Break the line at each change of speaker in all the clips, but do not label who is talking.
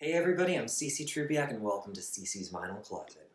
Hey everybody, I'm Cece Trubiak and welcome to Cece's Vinyl Closet.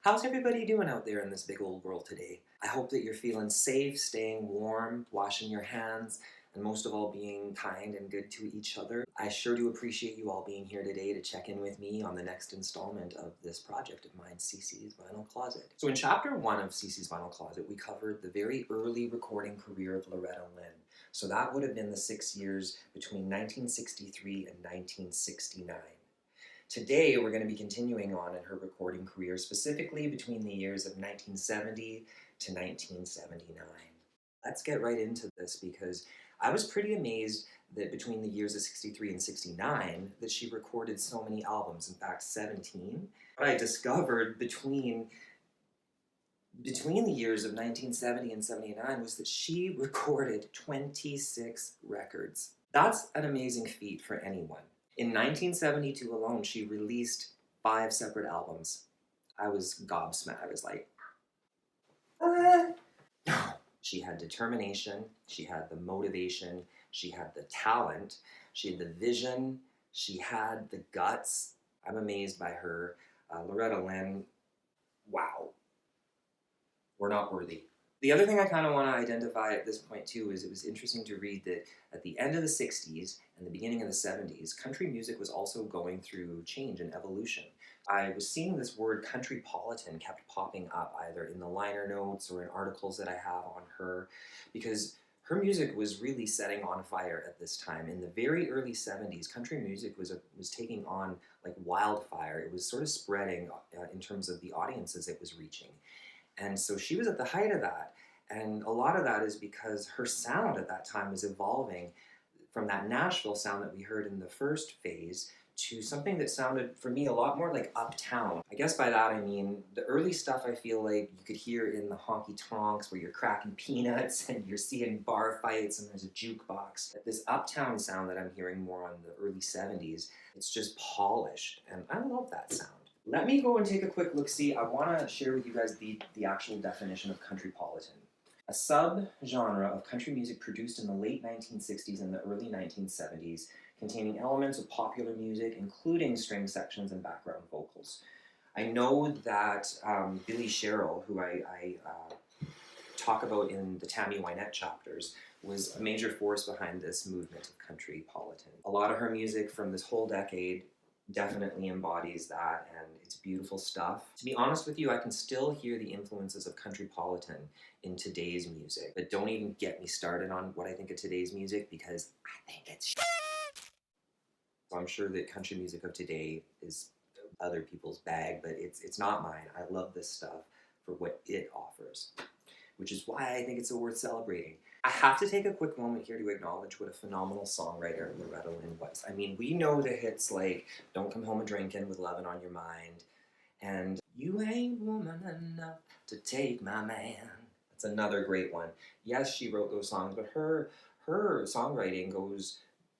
How's everybody doing out there in this big old world today? I hope that you're feeling safe, staying warm, washing your hands, and most of all being kind and good to each other. I sure do appreciate you all being here today to check in with me on the next installment of this project of mine, Cece's Vinyl Closet. So in chapter 1 of Cece's Vinyl Closet, we covered the very early recording career of Loretta Lynn. So that would have been the 6 years between 1963 and 1969. Today, we're going to be continuing on in her recording career, specifically between the years of 1970 to 1979. Let's get right into this because I was pretty amazed that between the years of 63 and 69 that she recorded so many albums, in fact 17. What I discovered between the years of 1970 and 79 was that she recorded 26 records. That's an amazing feat for anyone. In 1972 alone, she released 5 separate albums. I was gobsmacked. I was like, what? She had determination, she had the motivation, she had the talent, she had the vision, she had the guts. I'm amazed by her. Loretta Lynn, wow. We're not worthy. The other thing I kind of want to identify at this point too is it was interesting to read that at the end of the 60s and the beginning of the 70s, country music was also going through change and evolution. I was seeing this word countrypolitan kept popping up either in the liner notes or in articles that I have on her because her music was really setting on fire at this time. In the very early 70s, country music was taking on like wildfire. It was sort of spreading in terms of the audiences it was reaching. And so she was at the height of that. And a lot of that is because her sound at that time was evolving from that Nashville sound that we heard in the first phase to something that sounded, for me, a lot more like uptown. I guess by that I mean the early stuff I feel like you could hear in the honky tonks where you're cracking peanuts and you're seeing bar fights and there's a jukebox. This uptown sound that I'm hearing more on the early 70s, it's just polished. And I love that sound. Let me go and take a quick look-see. I want to share with you guys the actual definition of countrypolitan. A subgenre of country music produced in the late 1960s and the early 1970s, containing elements of popular music, including string sections and background vocals. I know that Billy Sherrill, who I talk about in the Tammy Wynette chapters, was a major force behind this movement of countrypolitan. A lot of her music from this whole decade definitely embodies that, and it's beautiful stuff. To be honest with you, I can still hear the influences of countrypolitan in today's music, but don't even get me started on what I think of today's music because I think it's So I'm sure that country music of today is other people's bag, but it's not mine. I love this stuff for what it offers, which is why I think it's so worth celebrating. I have to take a quick moment here to acknowledge what a phenomenal songwriter Loretta Lynn was. I mean, we know the hits like Don't Come Home a-Drinkin' with Lovin' on Your Mind and You Ain't Woman Enough to Take My Man. That's another great one. Yes, she wrote those songs, but her songwriting goes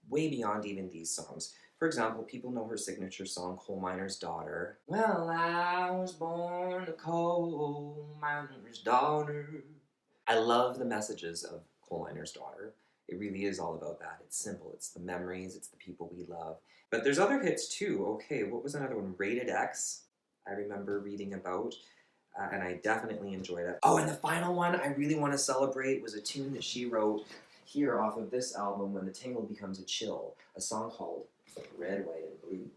way beyond even these songs. For example, people know her signature song, Coal Miner's Daughter. Well, I was born a coal miner's daughter. I love the messages of Coal Miner's Daughter. It really is all about that. It's simple. It's the memories. It's the people we love. But there's other hits too. Okay, what was another one? Rated X, I remember reading about. And I definitely enjoyed it. Oh, and the final one I really want to celebrate was a tune that she wrote here off of this album, When the Tingle Becomes a Chill, a song called Red, White, and Blue.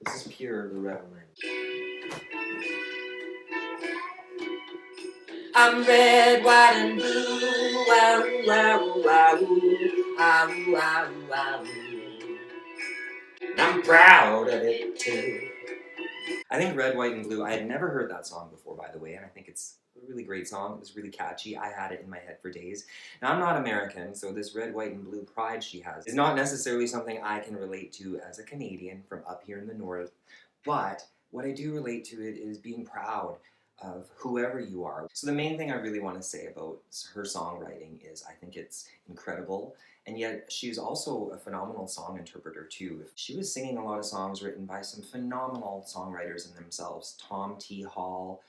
This is pure Loretta Lynn. I'm red, white, and blue. Wow, wow, wow, wow, wow, wow. And I'm proud of it too. I think Red, White, and Blue, I had never heard that song before, by the way, and I think it's a really great song. It was really catchy. I had it in my head for days. Now, I'm not American, so this red, white, and blue pride she has is not necessarily something I can relate to as a Canadian from up here in the north, but what I do relate to it is being proud of whoever you are. So the main thing I really want to say about her songwriting is I think it's incredible, and yet she's also a phenomenal song interpreter too. She was singing a lot of songs written by some phenomenal songwriters in themselves: Tom T. Hall,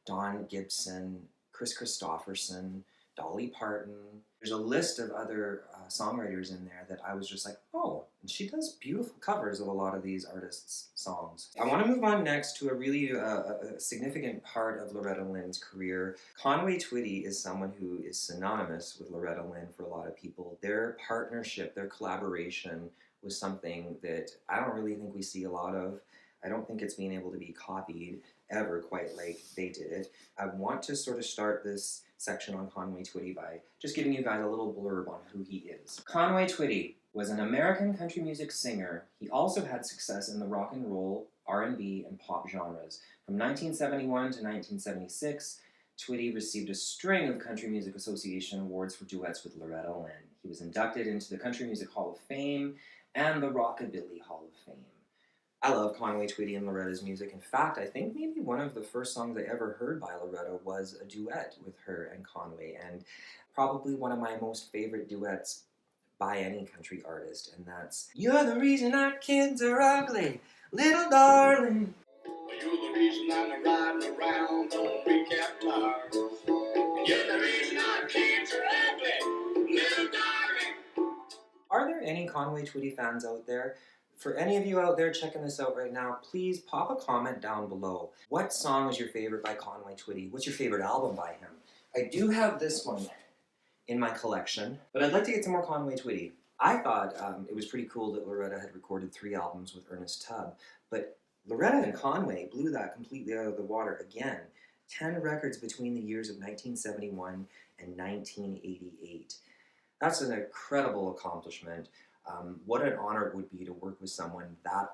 Don Gibson, Chris Christopherson, Dolly Parton. There's a list of other songwriters in there that I was just like, oh, and she does beautiful covers of a lot of these artists' songs. I want to move on next to a really a significant part of Loretta Lynn's career. Conway Twitty is someone who is synonymous with Loretta Lynn for a lot of people. Their partnership, their collaboration was something that I don't really think we see a lot of. I don't think it's being able to be copied ever quite like they did it. I want to sort of start this section on Conway Twitty by just giving you guys a little blurb on who he is. Conway Twitty was an American country music singer. He also had success in the rock and roll, R&B, and pop genres. From 1971 to 1976, Twitty received a string of Country Music Association awards for duets with Loretta Lynn. He was inducted into the Country Music Hall of Fame and the Rockabilly Hall of Fame. I love Conway Twitty and Loretta's music. In fact, I think maybe one of the first songs I ever heard by Loretta was a duet with her and Conway, and probably one of my most favorite duets by any country artist, and that's "You're the reason our kids are ugly, little darling." You're the reason I'm riding around on recap tires. You're the reason our kids are ugly, little darling. Are there any Conway Twitty fans out there? For any of you out there checking this out right now, please pop a comment down below. What song is your favorite by Conway Twitty? What's your favorite album by him? I do have this one in my collection, but I'd like to get some more Conway Twitty. I thought it was pretty cool that Loretta had recorded 3 albums with Ernest Tubb, but Loretta and Conway blew that completely out of the water again. 10 records between the years of 1971 and 1988. That's an incredible accomplishment. What an honor it would be to work with someone that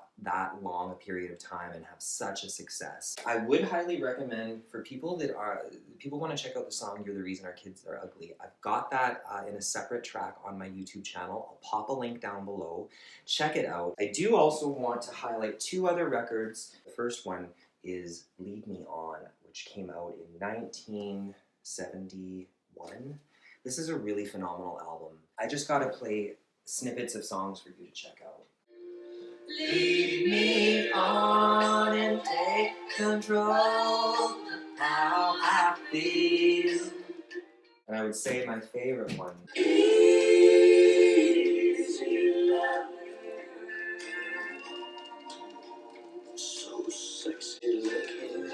long a period of time and have such a success. I would highly recommend for people want to check out the song "You're the Reason Our Kids Are Ugly." I've got that in a separate track on my YouTube channel. I'll pop a link down below. Check it out. I do also want to highlight 2 other records. The first one is "Lead Me On," which came out in 1971. This is a really phenomenal album. I just got to play snippets of songs for you to check out. Lead me on and take control of how I feel. And I would say my favorite one. Easy love. So sexy looking.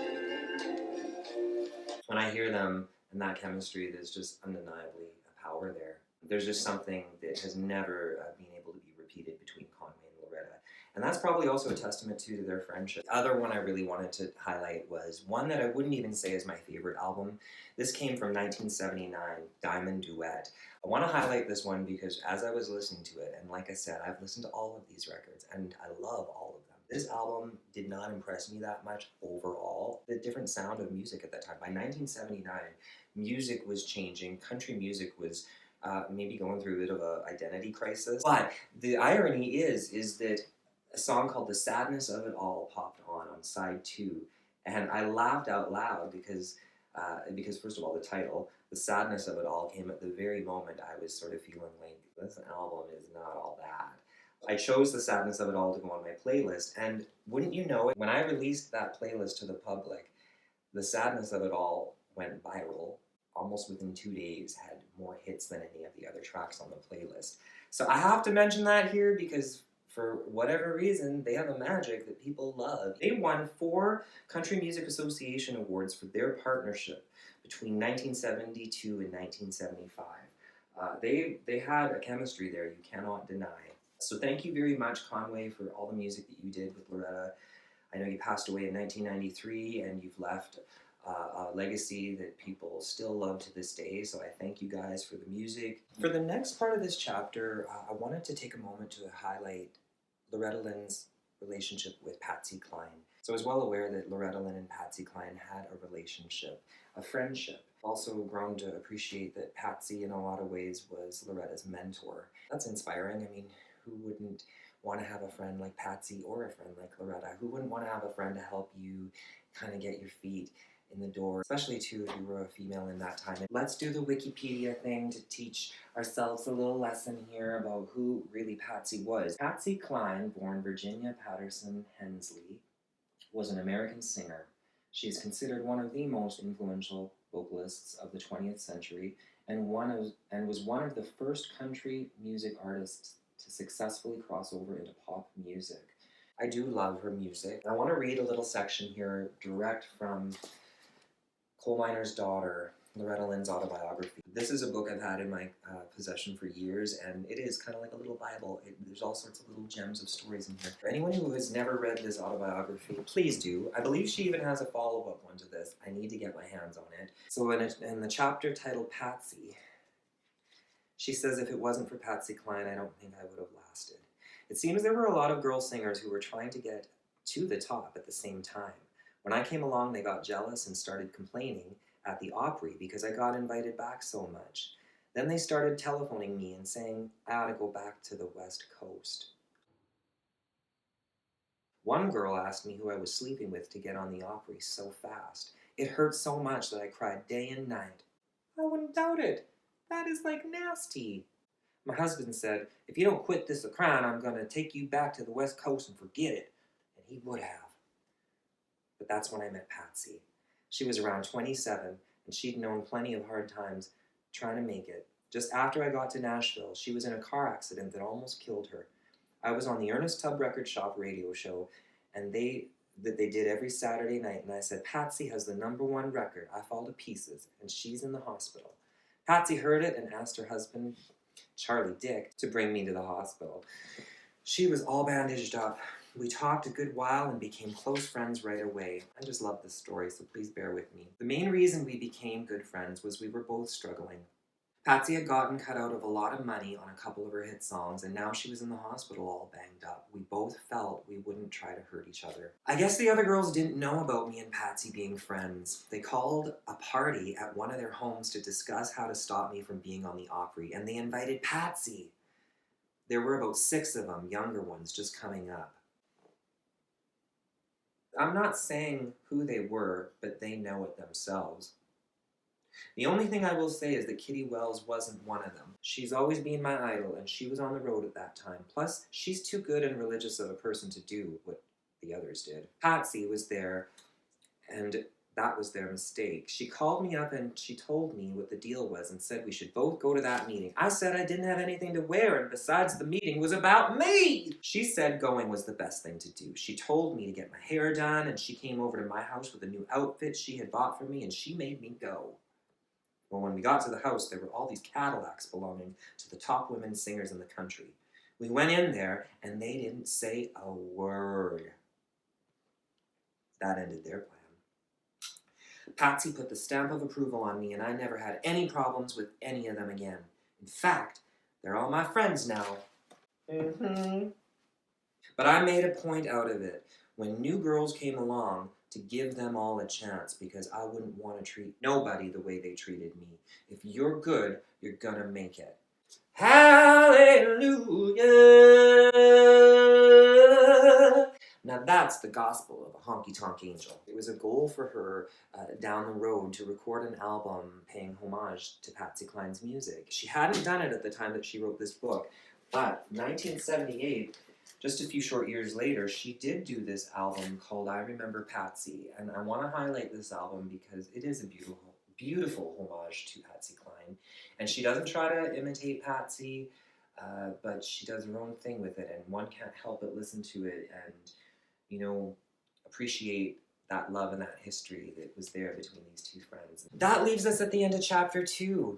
When I hear them and that chemistry, there's just undeniably a power there. There's just something that has never been able to be repeated between Conway and Loretta. And that's probably also a testament to their friendship. The other one I really wanted to highlight was one that I wouldn't even say is my favorite album. This came from 1979, Diamond Duet. I want to highlight this one because as I was listening to it, and like I said, I've listened to all of these records, and I love all of them. This album did not impress me that much overall. The different sound of music at that time. By 1979, music was changing. Country music was maybe going through a bit of an identity crisis. But the irony is that a song called "The Sadness of It All" popped on side 2. And I laughed out loud because first of all, the title, "The Sadness of It All," came at the very moment I was sort of feeling like this album is not all that. I chose "The Sadness of It All" to go on my playlist, and wouldn't you know it, when I released that playlist to the public, "The Sadness of It All" went viral. Almost within 2 days, had more hits than any of the other tracks on the playlist. So I have to mention that here because for whatever reason, they have a magic that people love. They won 4 Country Music Association awards for their partnership between 1972 and 1975. They had a chemistry there you cannot deny. So thank you very much, Conway, for all the music that you did with Loretta. I know you passed away in 1993 and you've left a legacy that people still love to this day, so I thank you guys for the music. For the next part of this chapter, I wanted to take a moment to highlight Loretta Lynn's relationship with Patsy Cline. So I was well aware that Loretta Lynn and Patsy Cline had a relationship, a friendship. Also grown to appreciate that Patsy in a lot of ways was Loretta's mentor. That's inspiring. I mean, who wouldn't want to have a friend like Patsy or a friend like Loretta? Who wouldn't want to have a friend to help you kind of get your feet in the door, especially too if you were a female in that time. Let's do the Wikipedia thing to teach ourselves a little lesson here about who really Patsy was. Patsy Cline, born Virginia Patterson Hensley, was an American singer. She is considered one of the most influential vocalists of the 20th century and was one of the first country music artists to successfully cross over into pop music. I do love her music. I want to read a little section here direct from Coal Miner's Daughter, Loretta Lynn's autobiography. This is a book I've had in my possession for years, and it is kind of like a little Bible. There's all sorts of little gems of stories in here. For anyone who has never read this autobiography, please do. I believe she even has a follow-up one to this. I need to get my hands on it. So in the chapter titled Patsy, she says, if it wasn't for Patsy Cline, I don't think I would have lasted. It seems there were a lot of girl singers who were trying to get to the top at the same time. When I came along, they got jealous and started complaining at the Opry because I got invited back so much. Then they started telephoning me and saying I ought to go back to the West Coast. One girl asked me who I was sleeping with to get on the Opry so fast. It hurt so much that I cried day and night. I wouldn't doubt it. That is like nasty. My husband said, if you don't quit this crying, I'm going to take you back to the West Coast and forget it. And he would have. But that's when I met Patsy. She was around 27, and she'd known plenty of hard times trying to make it. Just after I got to Nashville, she was in a car accident that almost killed her. I was on the Ernest Tubb Record Shop radio show, and they did every Saturday night, and I said, Patsy has the #1 record, I Fall to Pieces, and she's in the hospital. Patsy heard it and asked her husband, Charlie Dick, to bring me to the hospital. She was all bandaged up. We talked a good while and became close friends right away. I just love this story, so please bear with me. The main reason we became good friends was we were both struggling. Patsy had gotten cut out of a lot of money on a couple of her hit songs, and now she was in the hospital all banged up. We both felt we wouldn't try to hurt each other. I guess the other girls didn't know about me and Patsy being friends. They called a party at one of their homes to discuss how to stop me from being on the Opry, and they invited Patsy. There were about 6 of them, younger ones, just coming up. I'm not saying who they were, but they know it themselves. The only thing I will say is that Kitty Wells wasn't one of them. She's always been my idol, and she was on the road at that time. Plus, she's too good and religious of a person to do what the others did. Patsy was there, and that was their mistake. She called me up and she told me what the deal was and said we should both go to that meeting. I said I didn't have anything to wear, and besides, the meeting was about me! She said going was the best thing to do. She told me to get my hair done, and she came over to my house with a new outfit she had bought for me, and she made me go. Well, when we got to the house, there were all these Cadillacs belonging to the top women singers in the country. We went in there, and they didn't say a word. That ended their plan. Patsy put the stamp of approval on me, and I never had any problems with any of them again. In fact, they're all my friends now. But I made a point out of it when new girls came along to give them all a chance, because I wouldn't want to treat nobody the way they treated me. If you're good, you're gonna make it. Hallelujah! Now that's the gospel of a Honky Tonk Angel. It was a goal for her down the road to record an album paying homage to Patsy Cline's music. She hadn't done it at the time that she wrote this book, but 1978, just a few short years later, she did do this album called I Remember Patsy, and I want to highlight this album because it is a beautiful, beautiful homage to Patsy Cline. And she doesn't try to imitate Patsy, but she does her own thing with it, and one can't help but listen to it and, you know, appreciate that love and that history that was there between these two friends. That leaves us at the end of chapter 2.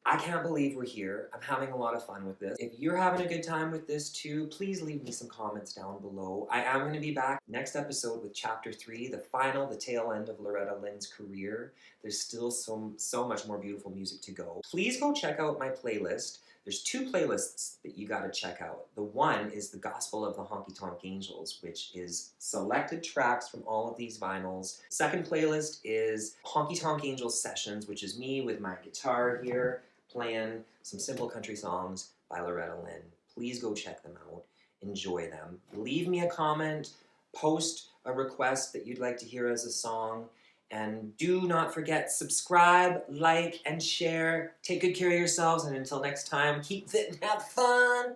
I can't believe we're here. I'm having a lot of fun with this. If you're having a good time with this too, please leave me some comments down below. I am going to be back next episode with chapter 3, the tail end of Loretta Lynn's career. There's still so much more beautiful music to go. Please go check out my playlist. There's 2 playlists that you gotta check out. The one is the Gospel of the Honky Tonk Angels, which is selected tracks from all of these vinyls. Second playlist is Honky Tonk Angel Sessions, which is me with my guitar here, playing some simple country songs by Loretta Lynn. Please go check them out. Enjoy them. Leave me a comment, post a request that you'd like to hear as a song, And do not forget, subscribe, like, and share. Take good care of yourselves, and until next time, keep fit and have fun!